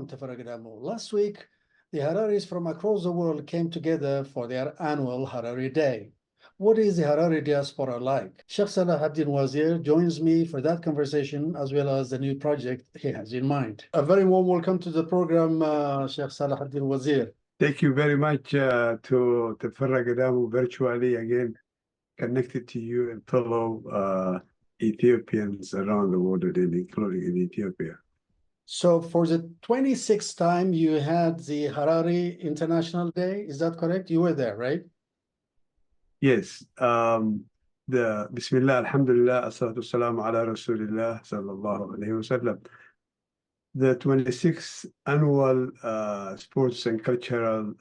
Tafaragadamu. Last week, the Hararis from across the world came together for their annual Harari Day. What is the Harari diaspora like? Sheikh Salahadin Wazir joins me for that conversation, as well as the new project he has in mind. A very warm welcome to the program, Sheikh Salahadin Wazir. Thank you very much to Tafaragadamu virtually again, connected to you and fellow Ethiopians around the world, including in Ethiopia. So for the 26th time, you had the Harari International Day. Is that correct? You were there, right? Yes. The Bismillah, Alhamdulillah, Assalatu Wassalamu ala Rasulillah, sallallahu alayhi wasallam. The 26th annual sports and cultural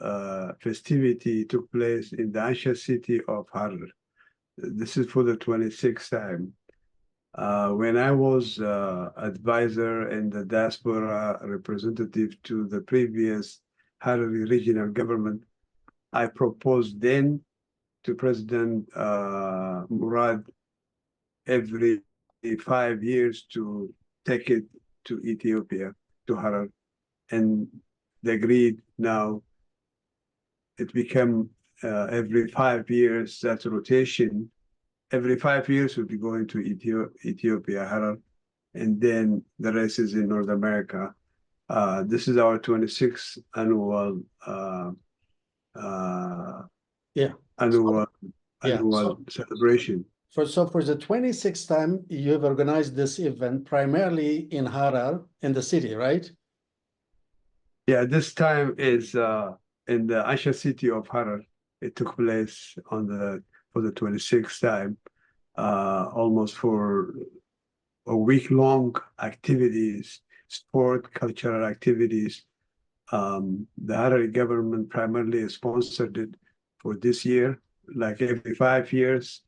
festivity took place in the ancient city of Harari. This is for the 26th time. When I was advisor and the diaspora representative to the previous Harari regional government, I proposed then to President Murad every 5 years to take it to Ethiopia, to Harari, and they agreed. Now it became every 5 years, that's a rotation. Every 5 years we'll be going to Ethiopia, Harari, and then the rest is in North America. This is our 26th annual celebration. So for the 26th time, you have organized this event primarily in Harari, in the city, right? Yeah, this time is in the ancient city of Harari. It took place for the 26th time, almost for a week-long activities, sport, cultural activities. The Harari government primarily sponsored it for this year. Like every 5 years,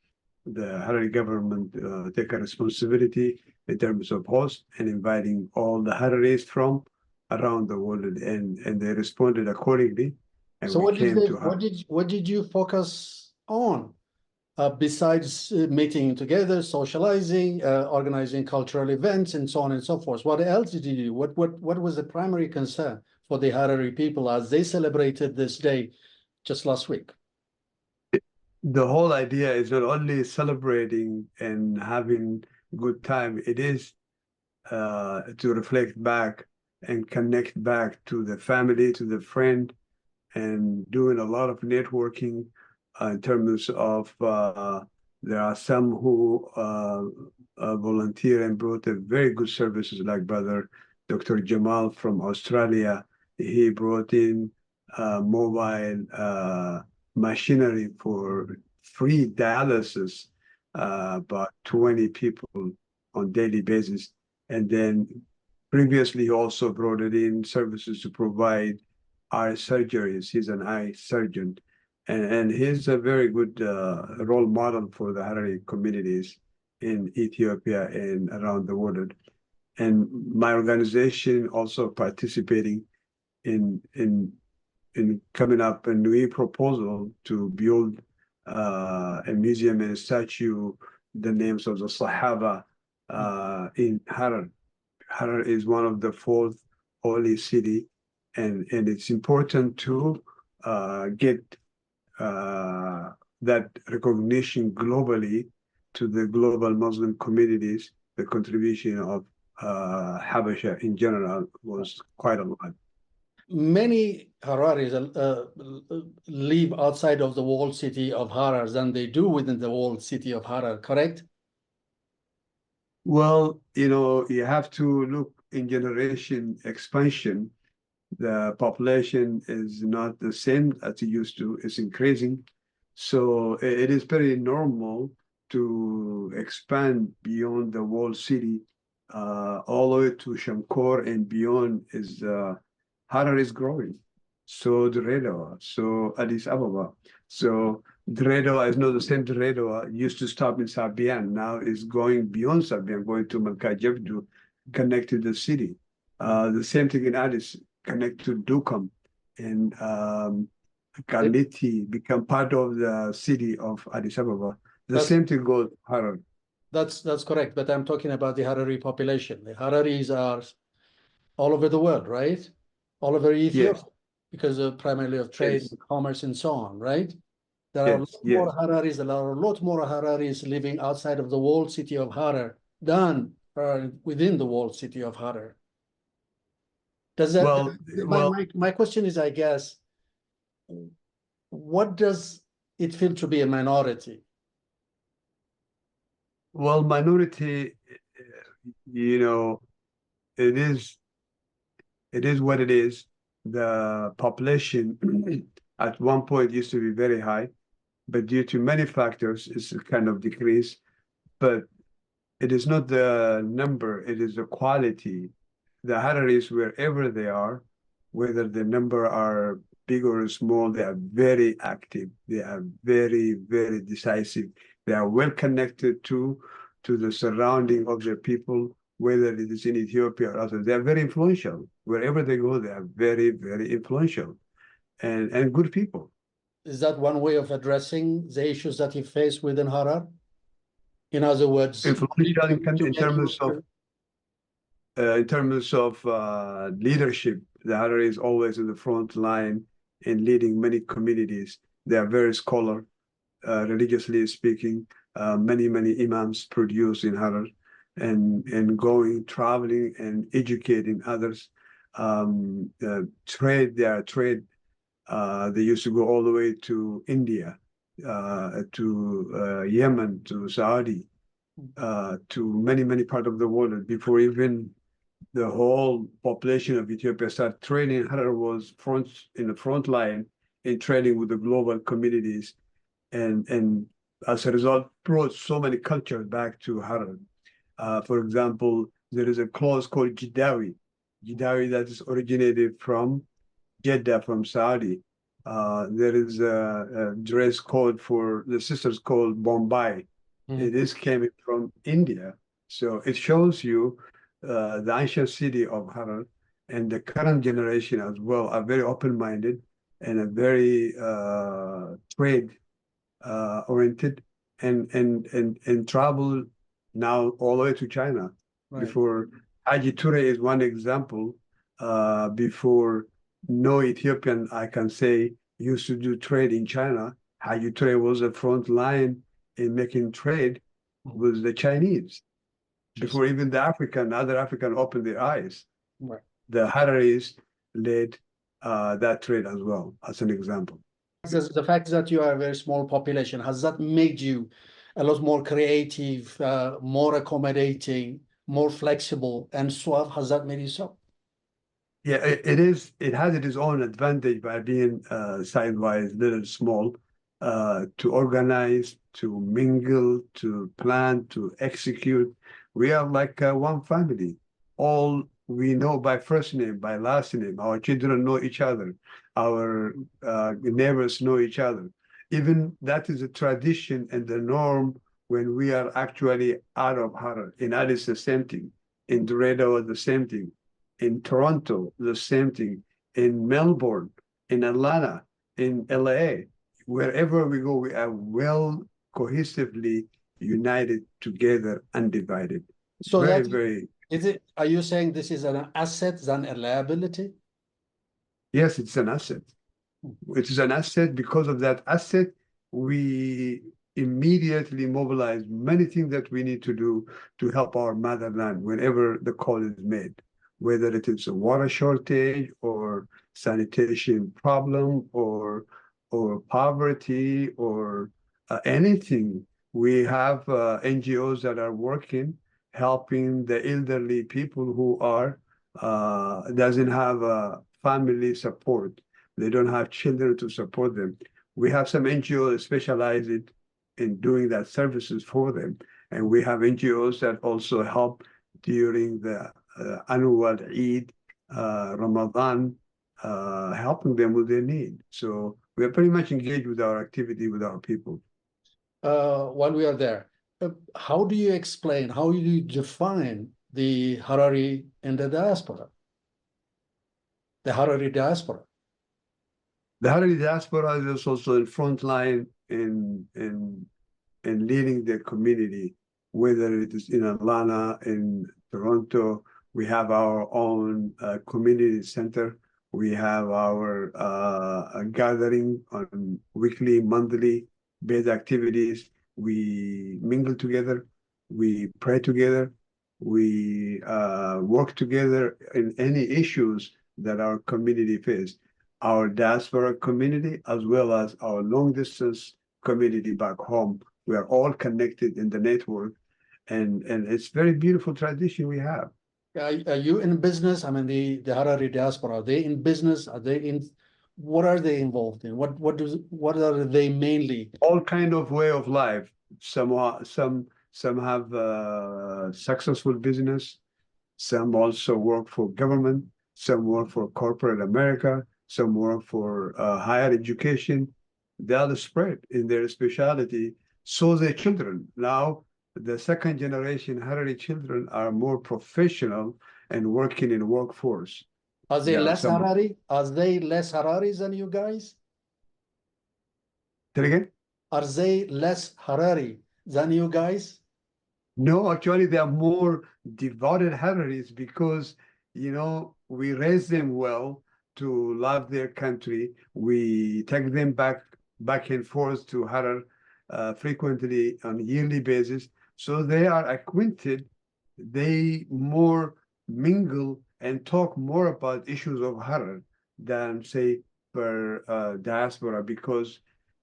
the Harari government take a responsibility in terms of host and inviting all the Hararis from around the world, and they responded accordingly. And so what did you focus on besides meeting together, socializing, organizing cultural events, and so on and so forth? What else did you do? What was the primary concern for the Harari people as they celebrated this day just last week? The whole idea is not only celebrating and having good time, it is to reflect back and connect back to the family, to the friend, and doing a lot of networking in terms of there are some who volunteer and brought a very good services, like Brother Dr. Jamal from Australia. He brought in mobile machinery for free dialysis, about 20 people on daily basis. And then previously he also brought it in services to provide eye surgeries. He's an eye surgeon. And he's a very good role model for the Harari communities in Ethiopia and around the world. And my organization also participating in coming up a new proposal to build a museum and a statue, the names of the Sahaba in Harari. Harari is one of the 4th holy city, and it's important to get that recognition globally to the global Muslim communities. The contribution of Habasha in general was quite a lot. Many Hararis live outside of the walled city of Harari than they do within the walled city of Harari, correct? Well, you have to look in generation expansion. The population is not the same as it used to. It's increasing. So it is very normal to expand beyond the walled city, all the way to Shankor and beyond. Harari is growing. So Dredawa, so Addis Ababa. So Dredawa is not the same. Dredawa used to stop in Sabian. Now it's going beyond Sabian, going to Malkajevdu, connect to the city. The same thing in Addis, connect to Dukam, and Kaliti become part of the city of Addis Ababa. The same thing goes Harari. That's correct, but I'm talking about the Harari population. The Hararis are all over the world, right? all over Ethiopia, Yes, because of primarily of trade, yes, and commerce, and so on, right? There are a yes, lot yes. more Hararis. There are a lot more Hararis living outside of the walled city of Harar than within the walled city of Harar. Does that? Well, well, My question is, I guess, what does it feel to be a minority? well, minority, you know, it is what it is. The population at one point used to be very high, but due to many factors, it's kind of decreased. But it is not the number, it is the quality. The Hararis, wherever they are, whether the number are big or small, they are very active. They are very, very decisive. They are well connected to the surrounding of their people, whether it is in Ethiopia or others. They are very influential. Wherever they go, they are very, very influential and good people. Is that one way of addressing the issues that you face within Harar? In other words, Influential to in make terms of leadership, the Harari is always in the front line in leading many communities. They are very scholar, religiously speaking. Many imams produce in Harar and going, traveling and educating others. Trade, they are trade. They used to go all the way to India, to Yemen, to Saudi, to many parts of the world before even the whole population of Ethiopia started trading. Harar was in the front line in trading with the global communities, and as a result, brought so many cultures back to Harar. For example, there is a cloth called Jidawi that is originated from Jeddah, from Saudi. There is a dress code for the sisters called Bombay. It is came from India. So it shows you the ancient city of Harar and the current generation as well are very open-minded and a very trade oriented and travel now all the way to China. Right. Before Haji Ture is one example. Before no Ethiopian, I can say, used to do trade in China. Haji Ture was a front line in making trade with the Chinese. Before even the other African opened their eyes. Right. The Hararis led that trade as well, as an example. The fact that you are a very small population, has that made you a lot more creative, more accommodating, more flexible, and so has that made you so? Yeah, it is. It has its own advantage by being size-wise, little small, to organize, to mingle, to plan, to execute. We are like one family. All we know by first name, by last name. Our children know each other. Our neighbors know each other. Even that is a tradition and the norm when we are actually out of Harar. In Addis, the same thing. In Dorado, the same thing. In Toronto, the same thing. In Melbourne, in Atlanta, in LA, wherever we go, we are well cohesively united together, undivided. So Very. Is it? Are you saying this is an asset than a liability? Yes, it's an asset. It is an asset. Because of that asset, we immediately mobilize many things that we need to do to help our motherland whenever the call is made, whether it is a water shortage or sanitation problem or poverty or anything. We have NGOs that are working, helping the elderly people who are doesn't have family support. They don't have children to support them. We have some NGOs specialized in doing that services for them. And we have NGOs that also help during the annual Eid, Ramadan, helping them with their need. So we're pretty much engaged with our activity with our people. While we are there, how do you explain, how do you define the Harari in the diaspora? The Harari diaspora. The Harari diaspora is also in front line in leading the community, whether it is in Atlanta, in Toronto. We have our own community center We have our gathering on weekly, monthly based activities. We mingle together, we pray together, we work together in any issues that our community face. Our diaspora community, as well as our long distance community back home, we are all connected in the network, and it's very beautiful tradition we have. Are you in business? I mean, the Harari diaspora, are they in business? Are they in, what are they involved in? What are they mainly? All kind of way of life. Some have successful business. Some also work for government. Some work for corporate America. Some work for higher education. They are spread in their specialty. So their children. Now, the second generation Harari children are more professional and working in workforce. Are they There are less some. Harari? Are they less Hararis than you guys? Say it again? Are they less Harari than you guys? No, actually, they are more devoted Hararis because, we raise them well to love their country. We take them back and forth to Harar frequently on a yearly basis. So they are acquainted. They more mingle and talk more about issues of Harar than, say, for diaspora, because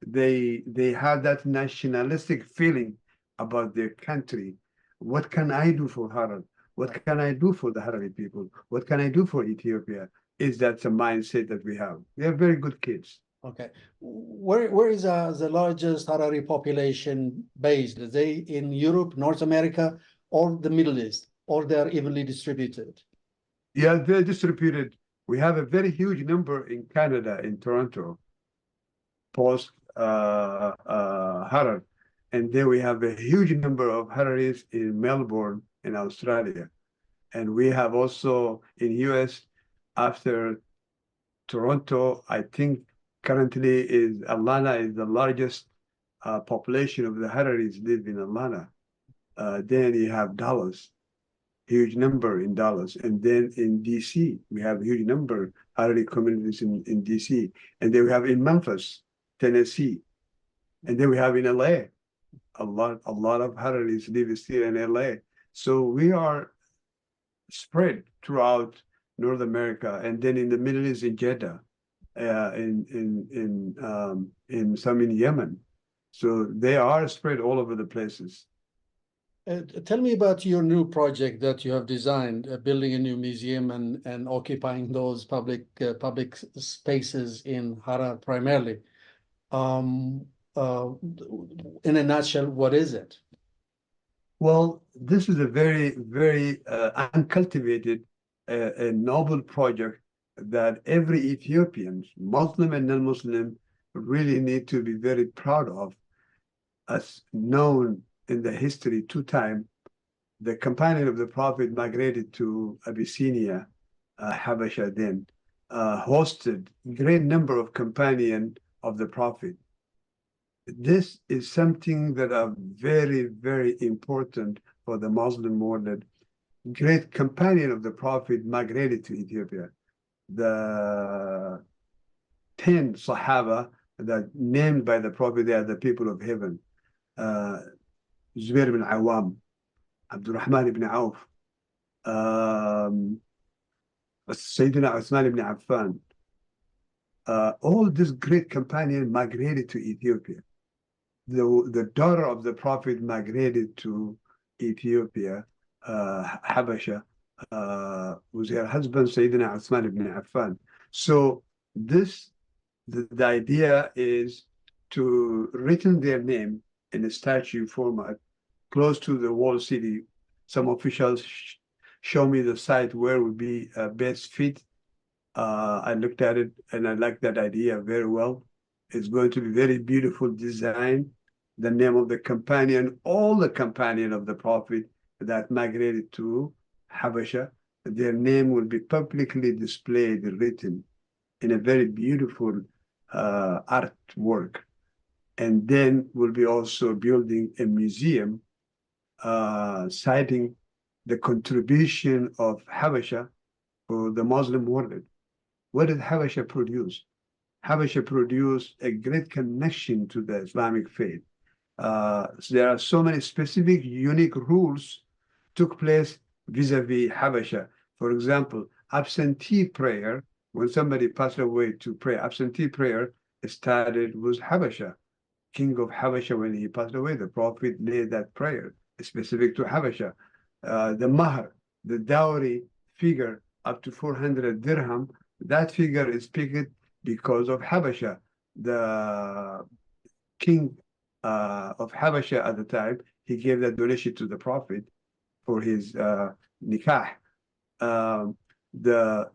they have that nationalistic feeling about their country. What can I do for Harar? What can I do for the Harari people? What can I do for Ethiopia? Is that the mindset that we have? We are very good kids. Okay. Where is the largest Harari population based? Are they in Europe, North America, or the Middle East, or they are evenly distributed? Yeah, they're distributed. We have a very huge number in Canada, in Toronto, post Harar. And then we have a huge number of Hararis in Melbourne, in Australia. And we have also in US, after Toronto, I think currently is Atlanta is the largest population of the Hararis live in Atlanta. Then you have Dallas, huge number in Dallas. And then in DC, we have a huge number Harari communities in DC. And then we have in Memphis, Tennessee. And then we have in LA, a lot of Hararis live still in LA. So we are spread throughout North America, and then in the Middle East, in Jeddah, in some in Yemen. So they are spread all over the places. Tell me about your new project that you have designed, building a new museum and occupying those public spaces in Harar primarily. In a nutshell, what is it? Well, this is a very, very uncultivated, a noble project that every Ethiopian, Muslim and non-Muslim, really need to be very proud of. As known in the history, 2 times, the companion of the Prophet migrated to Abyssinia, Habasha then, hosted a great number of companions of the Prophet. This is something that are very, very important for the Muslim world. Great companion of the Prophet migrated to Ethiopia. The 10 Sahaba that named by the Prophet, they are the people of heaven. Zubair bin Awam, Abdurrahman ibn Auf, Sayyidina Uthman ibn Affan. All this great companion migrated to Ethiopia. The daughter of the Prophet migrated to Ethiopia, Habasha, was her husband, Sayyidina Uthman ibn Affan. So the idea is to written their name in a statue format close to the walled city. Some officials show me the site where would be best fit. I looked at it and I like that idea very well. It's going to be very beautiful design. The name of the companion, all the companion of the Prophet that migrated to Habasha, their name will be publicly displayed, written in a very beautiful artwork. And then we'll be also building a museum citing the contribution of Habasha for the Muslim world. What did Habasha produce? Habasha produced a great connection to the Islamic faith. So there are so many specific, unique rules took place vis-a-vis Habasha. For example, absentee prayer, when somebody passed away to pray, absentee prayer started with Habasha. King of Habasha, when he passed away, the Prophet made that prayer specific to Habasha. The Mahr, the dowry figure up to 400 dirham, that figure is picked because of Habasha. The king of Habasha at the time, he gave that donation to the Prophet for his nikah. The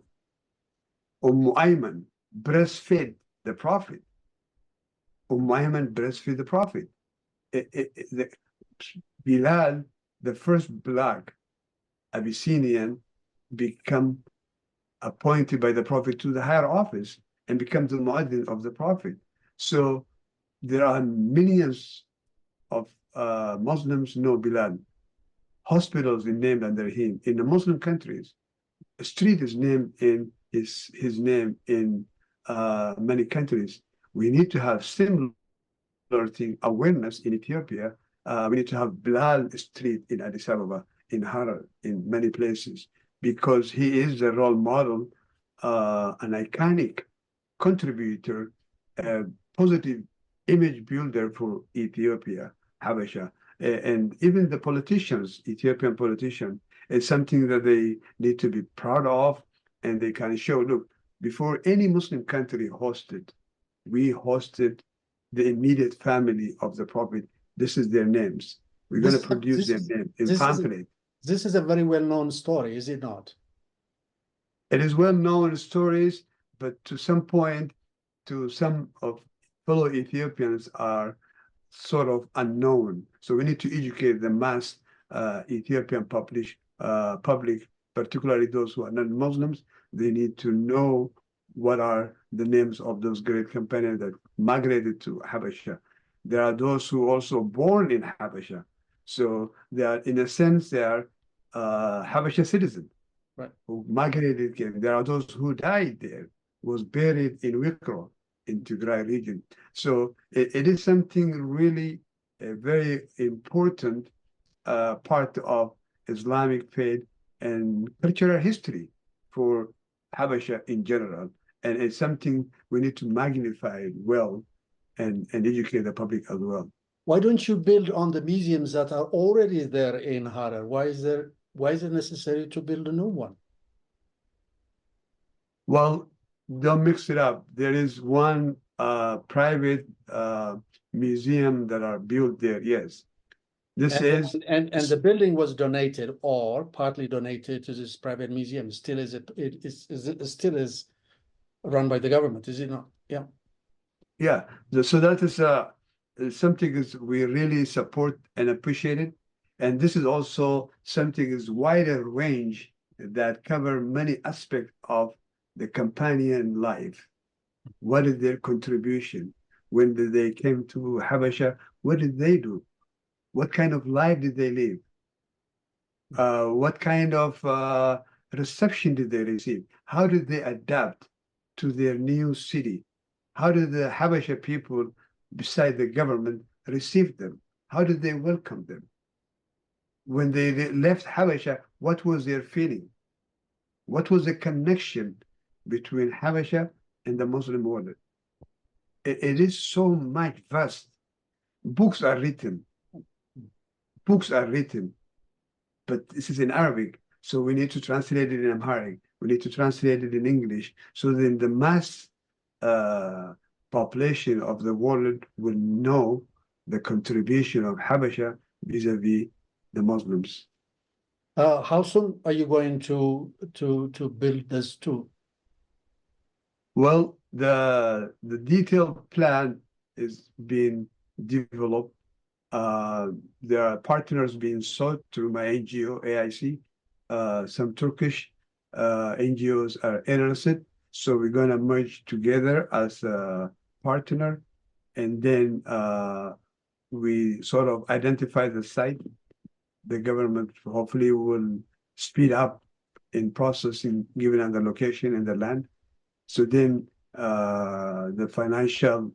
Ayman breastfed the Prophet. Ayman breastfed the Prophet. Bilal, the first black Abyssinian, become appointed by the Prophet to the higher office and become the muaddin of the Prophet. So there are millions of Muslims know Bilal. Hospitals are named under him. In the Muslim countries, a street is named in his name in many countries. We need to have similar thing, awareness in Ethiopia. We need to have Bilal Street in Addis Ababa, in Harari, in many places, because he is a role model, an iconic contributor, a positive image builder for Ethiopia, Habasha. And even the politicians, Ethiopian politicians, it's something that they need to be proud of, and they can show, look, before any Muslim country hosted, we hosted the immediate family of the Prophet. This is their names. We're going to produce their name in pamphlet. This is a very well-known story, is it not? It is well-known stories, but to some point, to some of fellow Ethiopians are sort of unknown. So we need to educate the mass Ethiopian public, particularly those who are non-Muslims. They need to know what are the names of those great companions that migrated to Habasha. There are those who also born in Habasha. So they are, in a sense, they are Habasha citizens, right, who migrated. There are those who died there, was buried in Wikro, in Tigray region. So it is something really a very important part of Islamic faith and cultural history for Habasha in general. And it's something we need to magnify well and educate the public as well. Why don't you build on the museums that are already there in Harar? Why is it necessary to build a new one? Well, don't mix it up. There is one private museum that are built there, yes. This is and the building was donated or partly donated to this private museum. Still it still is run by the government, is it not? Yeah. Yeah. So that is something is we really support and appreciate it. And this is also something is wider range that cover many aspects of the companion life. What is their contribution? When did they came to Habasha? What did they do? What kind of life did they live? What kind of reception did they receive? How did they adapt to their new city? How did the Habasha people, beside the government, receive them? How did they welcome them? When they left Habasha, what was their feeling? What was the connection between Habasha and the Muslim world? It is so much vast. Books are written, but this is in Arabic, so we need to translate it in Amharic. We need to translate it in English, so then the mass population of the world will know the contribution of Habasha vis-a-vis the Muslims. How soon are you going to build this too? Well, the detailed plan is being developed. There are partners being sought through my NGO, AIC. Some Turkish NGOs are interested. So we're going to merge together as a partner. And then we sort of identify the site. The government hopefully will speed up in processing, given on the location and the land. So then the financial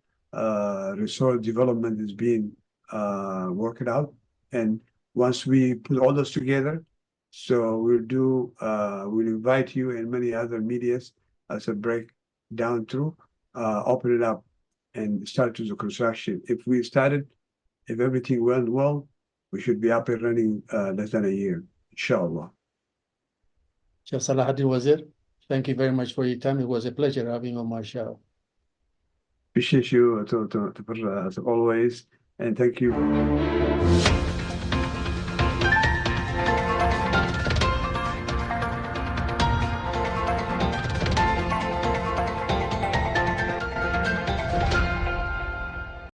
resource development is being worked out. And once we put all those together, so we'll invite you and many other medias as a breakdown through, open it up and start to the construction. If everything went well, we should be up and running less than a year, inshallah. Sheikh Salahadin Wazir, thank you very much for your time. It was a pleasure having you on my show. Appreciate you as always, and thank you.